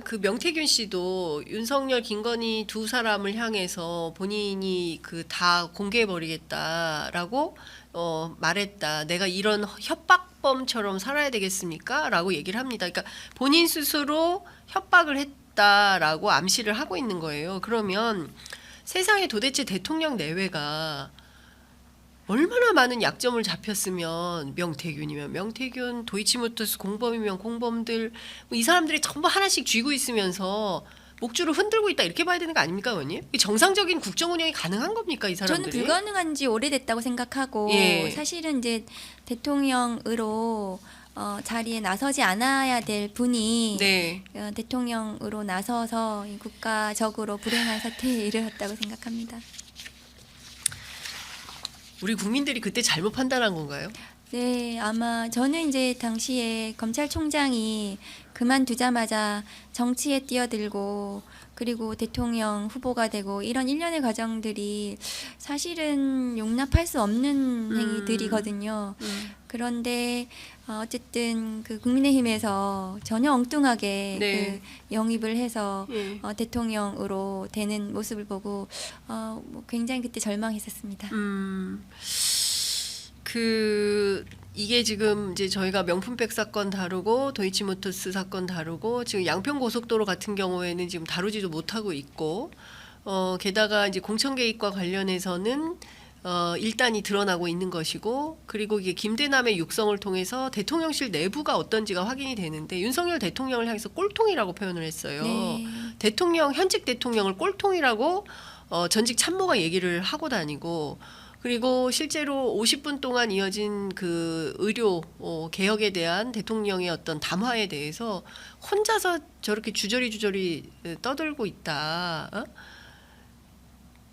그 명태균 씨도 윤석열, 김건희 두 사람을 향해서 본인이 그 다 공개해 버리겠다라고 말했다. 내가 이런 협박범처럼 살아야 되겠습니까? 라고 얘기를 합니다. 그러니까 본인 스스로 협박을 했다라고 암시를 하고 있는 거예요. 그러면 세상에 도대체 대통령 내외가 얼마나 많은 약점을 잡혔으면 명태균이면 명태균, 도이치모터스 공범이면 공범들 이 사람들이 전부 하나씩 쥐고 있으면서 목줄을 흔들고 있다 이렇게 봐야 되는 거 아닙니까, 의원님? 정상적인 국정 운영이 가능한 겁니까, 이 사람들이? 저는 불가능한 지 오래됐다고 생각하고 예. 사실은 이제 대통령으로 자리에 나서지 않아야 될 분이 네. 대통령으로 나서서 국가적으로 불행한 사태에 이르렀다고 생각합니다. 우리 국민들이 그때 잘못 판단한 건가요? 네, 아마 저는 이제 당시에 검찰총장이 그만두자마자 정치에 뛰어들고 그리고 대통령 후보가 되고 이런 일련의 과정들이 사실은 용납할 수 없는 행위들이거든요. 그런데 어쨌든 그 국민의힘에서 전혀 엉뚱하게 네. 그 영입을 해서 예. 대통령으로 되는 모습을 보고 뭐 굉장히 그때 절망했었습니다. 이게 지금 이제 저희가 명품백 사건 다루고 도이치모터스 사건 다루고 지금 양평 고속도로 같은 경우에는 지금 다루지도 못하고 있고 게다가 이제 공천 개입과 관련해서는 일단이 드러나고 있는 것이고 그리고 이게 김대남의 육성을 통해서 대통령실 내부가 어떤지가 확인이 되는데 윤석열 대통령을 향해서 꼴통이라고 표현을 했어요. 네. 현직 대통령을 꼴통이라고 전직 참모가 얘기를 하고 다니고 그리고 실제로 50분 동안 이어진 그 의료 개혁에 대한 대통령의 어떤 담화에 대해서 혼자서 저렇게 주저리 떠들고 있다.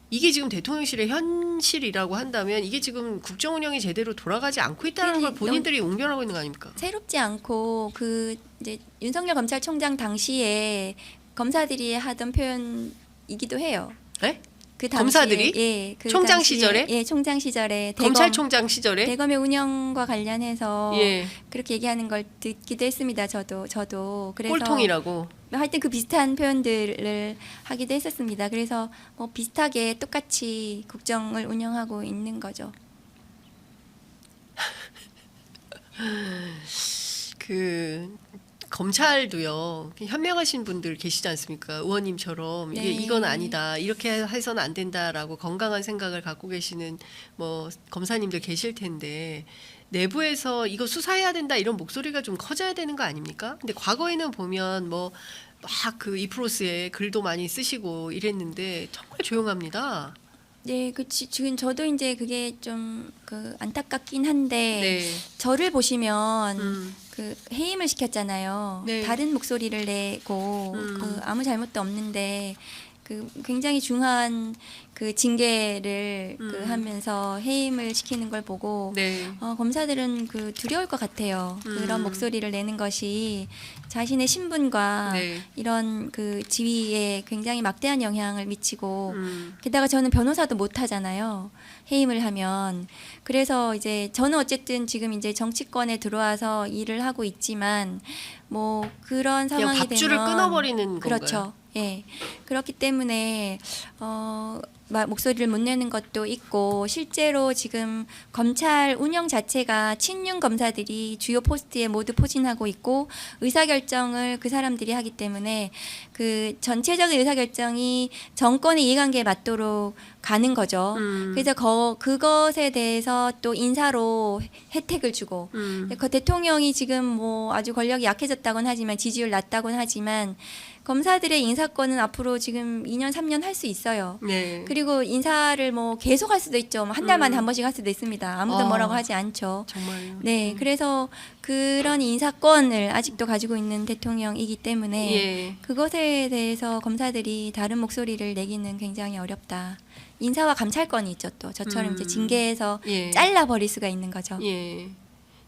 이게 지금 대통령실의 현실이라고 한다면 이게 지금 국정 운영이 제대로 돌아가지 않고 있다는 걸 본인들이 웅변하고 있는 거 아닙니까? 새롭지 않고 그 이제 윤석열 검찰총장 당시에 검사들이 하던 표현이기도 해요. 네? 그 당시에, 검사들이? 예, 그 총장 당시에, 시절에? 예, 총장 시절에 검찰총장 시절에? 대검의 운영과 관련해서 예. 그렇게 얘기하는 걸 듣기도 했습니다. 저도 그래서 꼴통이라고. 하여튼 그 비슷한 표현들을 하기도 했었습니다. 그래서 뭐 비슷하게 똑같이 국정을 운영하고 있는 거죠. 검찰도요 현명하신 분들 계시지 않습니까? 의원님처럼 네. 이건 아니다 이렇게 해서는 안 된다라고 건강한 생각을 갖고 계시는 뭐 검사님들 계실 텐데 내부에서 이거 수사해야 된다 이런 목소리가 좀 커져야 되는 거 아닙니까? 근데 과거에는 보면 뭐 막 그 이프로스에 글도 많이 쓰시고 이랬는데 정말 조용합니다. 네, 지금 저도 이제 그게 좀 그 안타깝긴 한데 네. 저를 보시면 음. 그 해임을 시켰잖아요. 네. 다른 목소리를 내고 그 아무 잘못도 없는데 그 굉장히 중한 그 징계를 그 하면서 해임을 시키는 걸 보고 네. 검사들은 그 두려울 것 같아요. 그런 목소리를 내는 것이 자신의 신분과 네. 이런 그 지위에 굉장히 막대한 영향을 미치고 음. 게다가 저는 변호사도 못 하잖아요. 해임을 하면. 그래서 이제 저는 어쨌든 지금 이제 정치권에 들어와서 일을 하고 있지만 뭐 그런 그냥 상황이 밥줄을 되면 끊어버리는 건가요? 그렇죠. 예. 그렇기 때문에 목소리를 못 내는 것도 있고 실제로 지금 검찰 운영 자체가 친윤 검사들이 주요 포스트에 모두 포진하고 있고 의사결정을 그 사람들이 하기 때문에 그 전체적인 의사결정이 정권의 이해관계에 맞도록 가는 거죠. 그래서 그것에 대해서 또 인사로 혜택을 주고 그 대통령이 지금 뭐 아주 권력이 약해졌다고는 하지만 지지율 낮다고는 하지만 검사들의 인사권은 앞으로 지금 2년, 3년 할 수 있어요. 네. 그리고 인사를 뭐 계속 할 수도 있죠. 한 달 만에 한 번씩 할 수도 있습니다. 아무도 뭐라고 하지 않죠. 정말요. 네, 그래서 그런 인사권을 아직도 가지고 있는 대통령이기 때문에 예. 그것에 대해서 검사들이 다른 목소리를 내기는 굉장히 어렵다. 인사와 감찰권이 있죠. 또 저처럼 이제 징계해서 예. 잘라버릴 수가 있는 거죠. 예.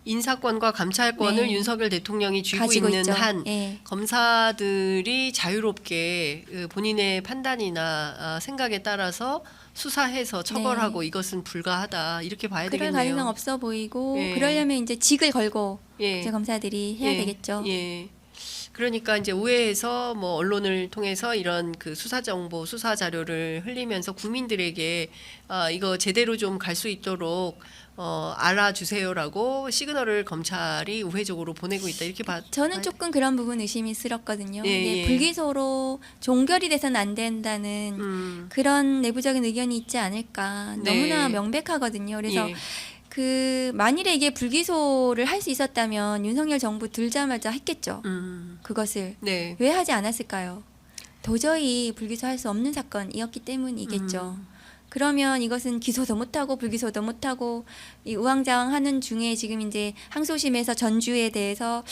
인사권과 감찰권을 네. 윤석열 대통령이 쥐고 가지고 있는 있죠. 한 예. 검사들이 자유롭게 본인의 판단이나 생각에 따라서 수사해서 처벌하고 이것은 불가하다 이렇게 봐야 그럴 되겠네요. 가능성 없어 보이고 예. 그러려면 이제 직을 걸고 예. 이제 검사들이 해야 예. 되겠죠. 예. 그러니까 이제 우회해서 뭐 언론을 통해서 이런 그 수사 정보, 수사 자료를 흘리면서 국민들에게 이거 제대로 좀 갈 수 있도록 알아주세요라고 시그널을 검찰이 우회적으로 보내고 있다 이렇게 저는 조금 그런 부분 의심스럽거든요. 예, 이게 예. 불기소로 종결이 돼서는 안 된다는 그런 내부적인 의견이 있지 않을까. 네. 너무나 명백하거든요. 그래서 예. 그 만일에 이게 불기소를 할 수 있었다면 윤석열 정부 들자마자 했겠죠. 그것을 네. 왜 하지 않았을까요? 도저히 불기소할 수 없는 사건이었기 때문이겠죠. 그러면 이것은 기소도 못하고 불기소도 못하고 이 우왕좌왕하는 중에 지금 이제 항소심에서 전주에 대해서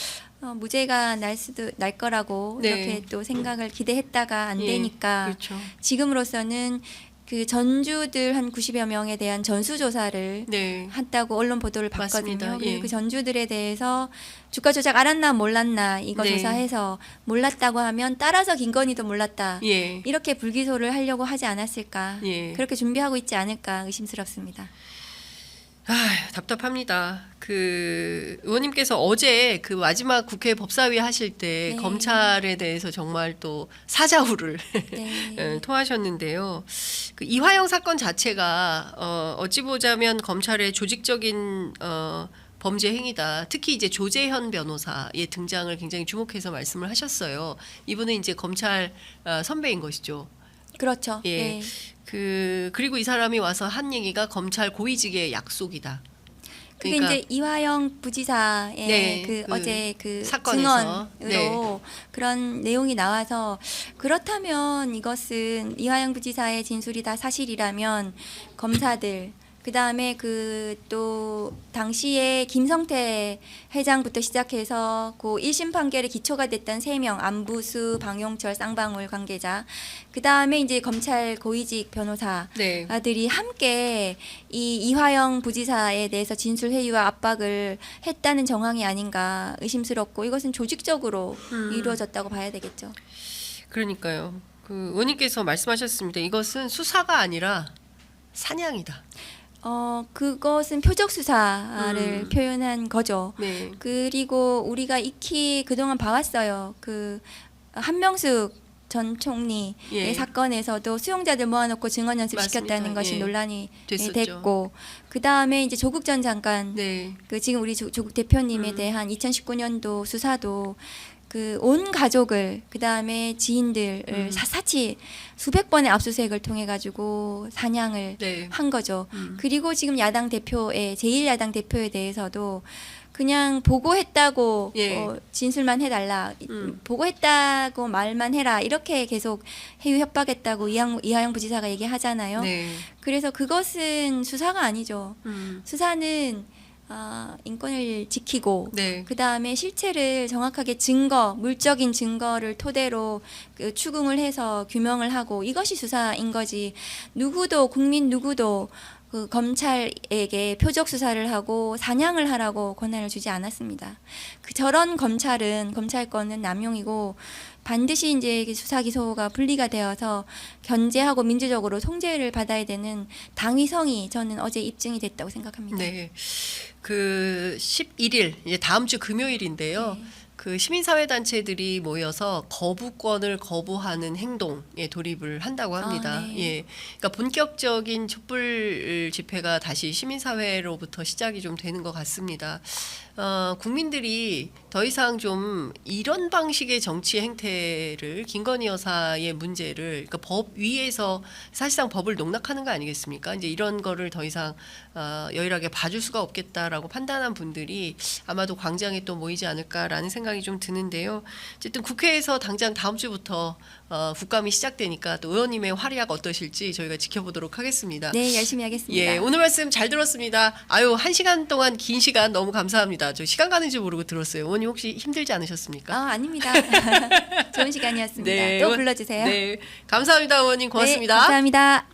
무죄가 날 거라고 네. 이렇게 또 생각을 기대했다가 안 예. 되니까 그렇죠. 지금으로서는 그 전주들 한 90여 명에 대한 전수조사를 네. 한다고 언론 보도를 맞습니다. 봤거든요. 그리고 예. 그 전주들에 대해서 주가 조작 알았나 몰랐나 이거 네. 조사해서 몰랐다고 하면 따라서 김건희도 몰랐다. 예. 이렇게 불기소를 하려고 하지 않았을까. 예. 그렇게 준비하고 있지 않을까 의심스럽습니다. 답답합니다. 그 의원님께서 어제 그 마지막 국회 법사위 하실 때 네. 검찰에 대해서 정말 또 사자후를 네. 토하셨는데요. 그 이화영 사건 자체가 어찌 보자면 검찰의 조직적인 범죄 행위다. 특히 이제 조재현 변호사의 등장을 굉장히 주목해서 말씀을 하셨어요. 이분은 이제 검찰 선배인 것이죠. 그렇죠. 예. 네. 그리고 이 사람이 와서 한 얘기가 검찰 고위직의 약속이다. 그게 그러니까 이제 이화영 부지사의 네, 그 그 어제 그 사건에서. 증언으로 그런 내용이 나와서 그렇다면 이것은 이화영 부지사의 진술이 다 사실이라면 검사들 그 다음에 그 또 당시에 김성태 회장부터 시작해서 그 1심 판결의 기초가 됐던 3명 안부수, 방용철, 쌍방울 관계자 그 다음에 이제 검찰 고위직 변호사들이 네. 함께 이 이화영 부지사에 대해서 진술 회유와 압박을 했다는 정황이 아닌가 의심스럽고 이것은 조직적으로 이루어졌다고 봐야 되겠죠. 그러니까요. 그 의원님께서 말씀하셨습니다. 이것은 수사가 아니라 사냥이다. 그것은 표적 수사를 표현한 거죠. 네. 그리고 우리가 익히 그동안 봐왔어요. 그 한명숙 전 총리의 예. 사건에서도 수용자들 모아놓고 증언 연습시켰다는 맞습니다. 것이 예. 논란이 됐었죠. 됐고 그 다음에 이제 조국 전 장관 네. 그 지금 우리 조국 대표님에 대한 2019년도 수사도 그 온 가족을 그 다음에 지인들을 샅샅이 수백 번의 압수수색을 통해 가지고 사냥을 네. 한 거죠. 그리고 지금 야당 대표의 제1야당 대표에 대해서도 그냥 보고했다고 예. 진술만 해달라, 보고했다고 말만 해라 이렇게 계속 해유 협박했다고 이하영 부지사가 얘기하잖아요. 네. 그래서 그것은 수사가 아니죠. 수사는 인권을 지키고 네. 그 다음에 실체를 정확하게 물적인 증거를 토대로 그 추궁을 해서 규명을 하고 이것이 수사인 거지. 국민 누구도 그 검찰에게 표적 수사를 하고 사냥을 하라고 권한을 주지 않았습니다. 저런 검찰권은 남용이고 반드시 이제 수사 기소가 분리가 되어서 견제하고 민주적으로 통제를 받아야 되는 당위성이 저는 어제 입증이 됐다고 생각합니다. 네. 그 11일 이제 다음 주 금요일인데요. 네. 그 시민사회 단체들이 모여서 거부권을 거부하는 행동에 돌입을 한다고 합니다. 네. 예, 그러니까 본격적인 촛불 집회가 다시 시민사회로부터 시작이 좀 되는 것 같습니다. 국민들이 더 이상 좀 이런 방식의 정치 행태를 김건희 여사의 문제를 그러니까 법 위에서 사실상 법을 농락하는 거 아니겠습니까? 이제 이런 거를 더 이상 여일하게 봐줄 수가 없겠다라고 판단한 분들이 아마도 광장에 또 모이지 않을까라는 생각이 좀 드는데요. 어쨌든 국회에서 당장 다음 주부터 국감이 시작되니까 또 의원님의 활약 어떠실지 저희가 지켜보도록 하겠습니다. 네, 열심히 하겠습니다. 예, 오늘 말씀 잘 들었습니다. 아유, 1시간 동안 긴 시간 너무 감사합니다. 저 시간 가는 줄 모르고 들었어요. 의원님 혹시 힘들지 않으셨습니까? 아닙니다. 좋은 시간이었습니다. 네, 또 불러주세요. 네, 감사합니다, 의원님. 고맙습니다. 네, 감사합니다.